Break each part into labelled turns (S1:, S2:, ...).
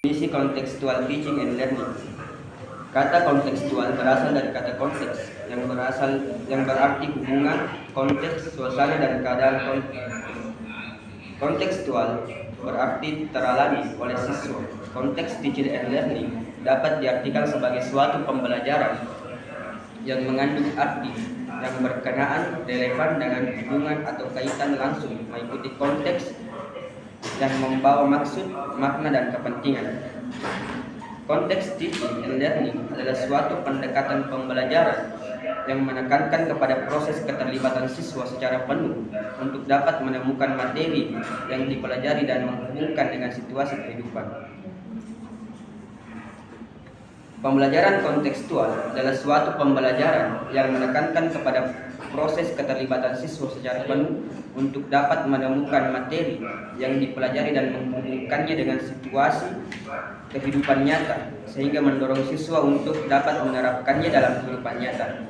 S1: Definisi kontekstual teaching and learning. Kata kontekstual berasal dari kata konteks yang berarti hubungan, konteks, suasana dan keadaan kontekstual berarti teralami oleh siswa. Konteks teaching and learning dapat diartikan sebagai suatu pembelajaran yang mengandung arti yang berkenaan, relevan dengan hubungan atau kaitan langsung mengikuti konteks yang membawa maksud, makna dan kepentingan. Konteks teaching and learning adalah suatu pendekatan pembelajaran yang menekankan kepada proses keterlibatan siswa secara penuh untuk dapat menemukan materi yang dipelajari dan menghubungkan dengan situasi kehidupan. Pembelajaran kontekstual adalah suatu pembelajaran yang menekankan kepada proses keterlibatan siswa secara penuh untuk dapat menemukan materi yang dipelajari dan menghubungkannya dengan situasi kehidupan nyata, sehingga mendorong siswa untuk dapat menerapkannya dalam kehidupan nyata.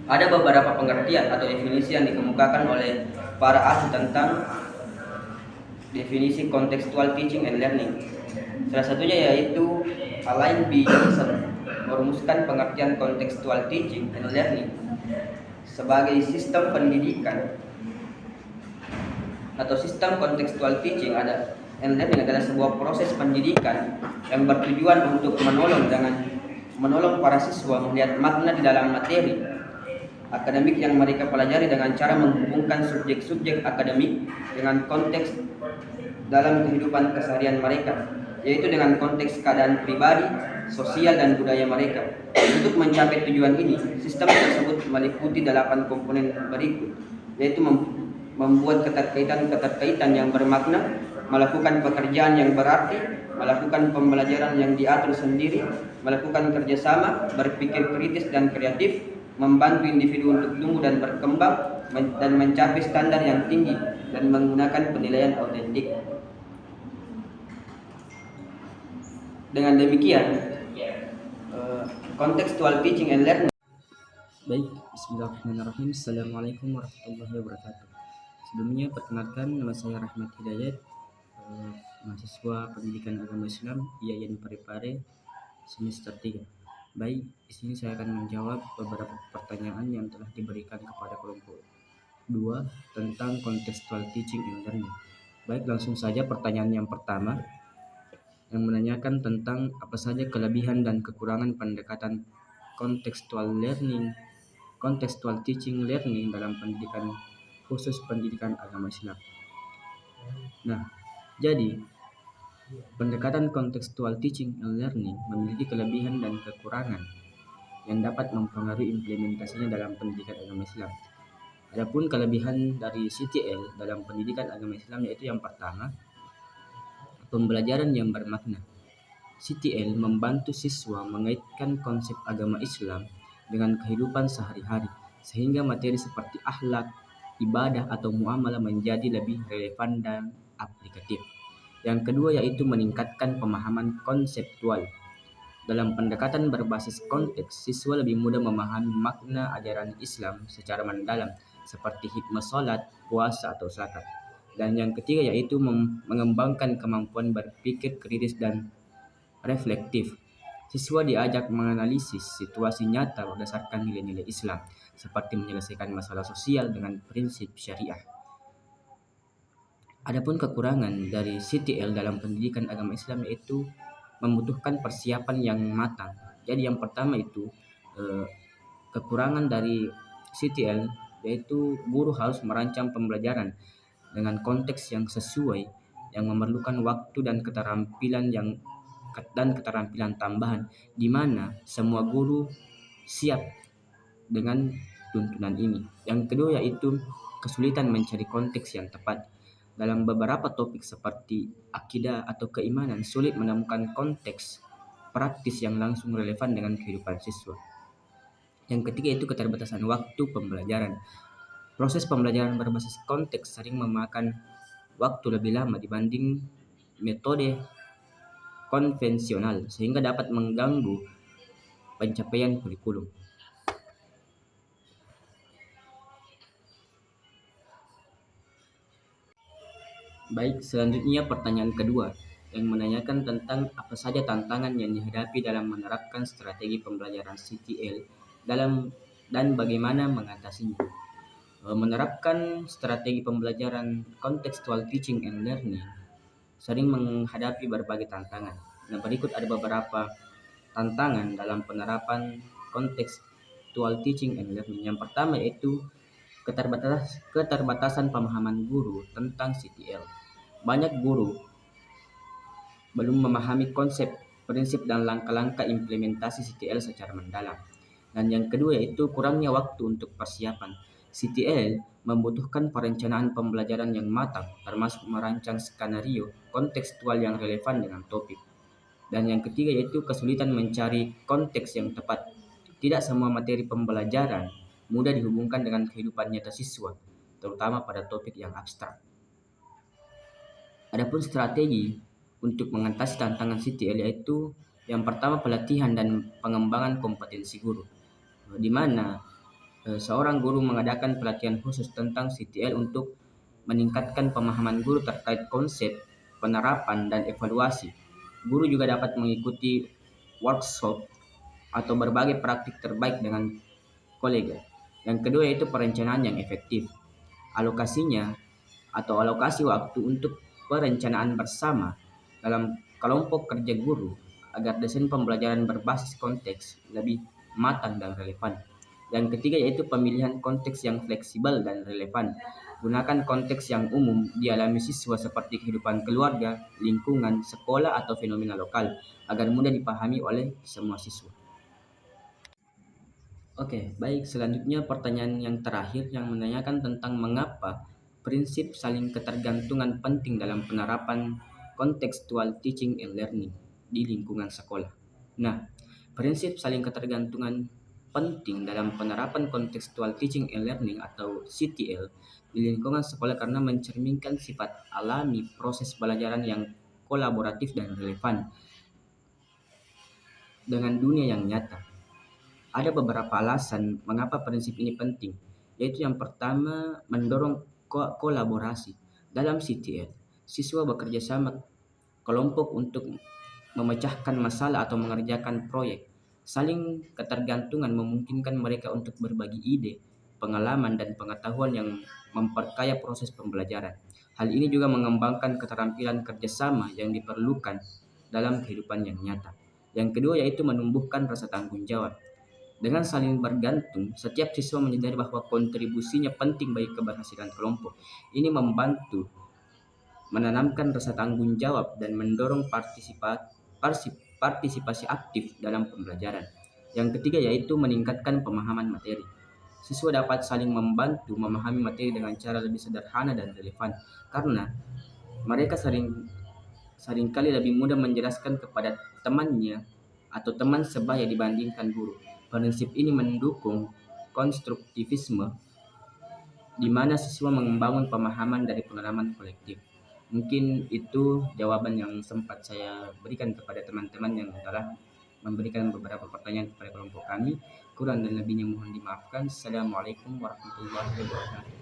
S1: Ada beberapa pengertian atau definisi yang dikemukakan oleh para ahli tentang definisi kontekstual teaching and learning. Salah satunya yaitu Alain B. Johnson merumuskan pengertian kontekstual teaching and learning sebagai sistem pendidikan atau sistem kontekstual teaching and learning adalah sebuah proses pendidikan yang bertujuan untuk menolong para siswa melihat makna di dalam materi akademik yang mereka pelajari dengan cara menghubungkan subjek-subjek akademik dengan konteks dalam kehidupan keseharian mereka, yaitu dengan konteks keadaan pribadi, sosial, dan budaya mereka. Untuk mencapai tujuan ini, sistem tersebut meliputi 8 komponen berikut, yaitu membuat keterkaitan yang bermakna, melakukan pekerjaan yang berarti, melakukan pembelajaran yang diatur sendiri, melakukan kerjasama, berpikir kritis dan kreatif, membantu individu untuk tumbuh dan berkembang, dan mencapai standar yang tinggi, dan menggunakan penilaian autentik. Dengan demikian, kontekstual teaching and learning.
S2: Baik, bismillahirrahmanirrahim. Assalamualaikum warahmatullahi wabarakatuh. Sebelumnya, perkenalkan, nama saya Rahmat Hidayat, mahasiswa Pendidikan Agama Islam IAIN Parepare semester 3. Baik, di sini saya akan menjawab beberapa pertanyaan yang telah diberikan kepada kelompok 2 tentang kontekstual teaching and learning. Baik, langsung saja pertanyaan yang pertama yang menanyakan tentang apa saja kelebihan dan kekurangan pendekatan kontekstual teaching learning dalam pendidikan khusus pendidikan agama Islam. Nah, jadi pendekatan kontekstual teaching and learning memiliki kelebihan dan kekurangan yang dapat mempengaruhi implementasinya dalam pendidikan agama Islam. Adapun kelebihan dari CTL dalam pendidikan agama Islam yaitu yang pertama, pembelajaran yang bermakna. CTL membantu siswa mengaitkan konsep agama Islam dengan kehidupan sehari-hari, sehingga materi seperti akhlak, ibadah, atau muamalah menjadi lebih relevan dan aplikatif. Yang kedua yaitu meningkatkan pemahaman konseptual. Dalam pendekatan berbasis konteks, siswa lebih mudah memahami makna ajaran Islam secara mendalam, seperti hikmah salat, puasa, atau zakat. Dan yang ketiga yaitu mengembangkan kemampuan berpikir kritis dan reflektif. Siswa diajak menganalisis situasi nyata berdasarkan nilai-nilai Islam, seperti menyelesaikan masalah sosial dengan prinsip syariah. Adapun kekurangan dari CTL dalam pendidikan agama Islam yaitu membutuhkan persiapan yang matang. Jadi yang pertama itu kekurangan dari CTL yaitu guru harus merancang pembelajaran dengan konteks yang sesuai, yang memerlukan waktu dan keterampilan tambahan, di mana semua guru siap dengan tuntunan ini. Yang kedua yaitu kesulitan mencari konteks yang tepat. Dalam beberapa topik seperti akidah atau keimanan, sulit menemukan konteks praktis yang langsung relevan dengan kehidupan siswa. Yang ketiga itu keterbatasan waktu pembelajaran. Proses pembelajaran berbasis konteks sering memakan waktu lebih lama dibanding metode konvensional, sehingga dapat mengganggu pencapaian kurikulum. Baik, selanjutnya pertanyaan kedua. yang menanyakan tentang apa saja tantangan yang dihadapi dalam menerapkan strategi pembelajaran CTL dan bagaimana mengatasinya. Menerapkan strategi pembelajaran contextual teaching and learning sering menghadapi berbagai tantangan. Nah, berikut ada beberapa tantangan dalam penerapan contextual teaching and learning. Yang pertama yaitu keterbatasan pemahaman guru tentang CTL. Banyak guru belum memahami konsep, prinsip, dan langkah-langkah implementasi CTL secara mendalam. Dan yang kedua yaitu kurangnya waktu untuk persiapan. CTL membutuhkan perencanaan pembelajaran yang matang, termasuk merancang skenario kontekstual yang relevan dengan topik. Dan yang ketiga yaitu kesulitan mencari konteks yang tepat. Tidak semua materi pembelajaran mudah dihubungkan dengan kehidupan nyata siswa, terutama pada topik yang abstrak. Adapun strategi untuk mengatasi tantangan CTL yaitu yang pertama pelatihan dan pengembangan kompetensi guru, di mana seorang guru mengadakan pelatihan khusus tentang CTL untuk meningkatkan pemahaman guru terkait konsep, penerapan, dan evaluasi. Guru juga dapat mengikuti workshop atau berbagai praktik terbaik dengan kolega. Yang kedua yaitu perencanaan yang efektif. Alokasi waktu untuk perencanaan bersama dalam kelompok kerja guru agar desain pembelajaran berbasis konteks lebih matang dan relevan. Yang ketiga yaitu pemilihan konteks yang fleksibel dan relevan. Gunakan konteks yang umum dialami siswa seperti kehidupan keluarga, lingkungan, sekolah, atau fenomena lokal agar mudah dipahami oleh semua siswa. Oke, baik. Selanjutnya pertanyaan yang terakhir yang menanyakan tentang mengapa prinsip saling ketergantungan penting dalam penerapan contextual teaching and learning di lingkungan sekolah. Nah, prinsip saling ketergantungan penting dalam penerapan contextual teaching and learning atau CTL di lingkungan sekolah karena mencerminkan sifat alami proses pembelajaran yang kolaboratif dan relevan dengan dunia yang nyata. Ada beberapa alasan mengapa prinsip ini penting, yaitu yang pertama mendorong kolaborasi. Dalam CTL, siswa bekerja sama kelompok untuk memecahkan masalah atau mengerjakan proyek. Saling ketergantungan memungkinkan mereka untuk berbagi ide, pengalaman, dan pengetahuan yang memperkaya proses pembelajaran. Hal ini juga mengembangkan keterampilan kerjasama yang diperlukan dalam kehidupan yang nyata. Yang kedua yaitu menumbuhkan rasa tanggung jawab. Dengan saling bergantung, setiap siswa menyadari bahwa kontribusinya penting bagi keberhasilan kelompok. Ini membantu menanamkan rasa tanggung jawab dan mendorong partisipasi aktif dalam pembelajaran. Yang ketiga yaitu meningkatkan pemahaman materi. Siswa dapat saling membantu memahami materi dengan cara lebih sederhana dan relevan karena mereka seringkali lebih mudah menjelaskan kepada temannya atau teman sebaya dibandingkan guru. Prinsip ini mendukung konstruktivisme di mana siswa membangun pemahaman dari pengalaman kolektif. Mungkin itu jawaban yang sempat saya berikan kepada teman-teman yang telah memberikan beberapa pertanyaan kepada kelompok kami. Kurang dan lebihnya mohon dimaafkan. Assalamualaikum warahmatullahi wabarakatuh.